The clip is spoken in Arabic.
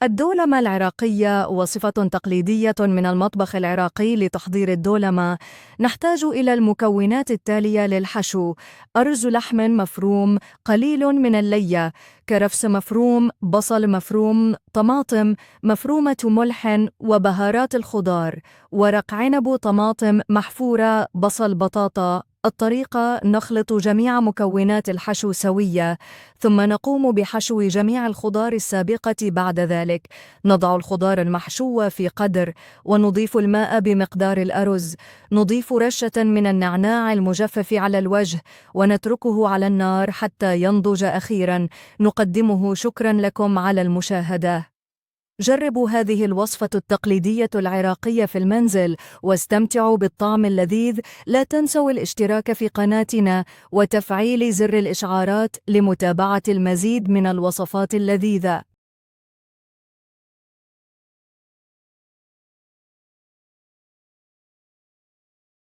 الدولمة العراقية وصفة تقليدية من المطبخ العراقي. لتحضير الدولمة نحتاج إلى المكونات التالية للحشو: أرز لحم مفروم، قليل من اللية، كرفس مفروم، بصل مفروم، طماطم مفرومة، ملح وبهارات الخضار، ورق عنب، طماطم محفورة، بصل، بطاطا. الطريقة: نخلط جميع مكونات الحشو سوية، ثم نقوم بحشو جميع الخضار السابقة. بعد ذلك نضع الخضار المحشو في قدر، ونضيف الماء بمقدار الأرز. نضيف رشة من النعناع المجفف على الوجه، ونتركه على النار حتى ينضج. أخيراً نقدمه. شكراً لكم على المشاهدة. جربوا هذه الوصفة التقليدية العراقية في المنزل واستمتعوا بالطعم اللذيذ. لا تنسوا الاشتراك في قناتنا وتفعيل زر الإشعارات لمتابعة المزيد من الوصفات اللذيذة.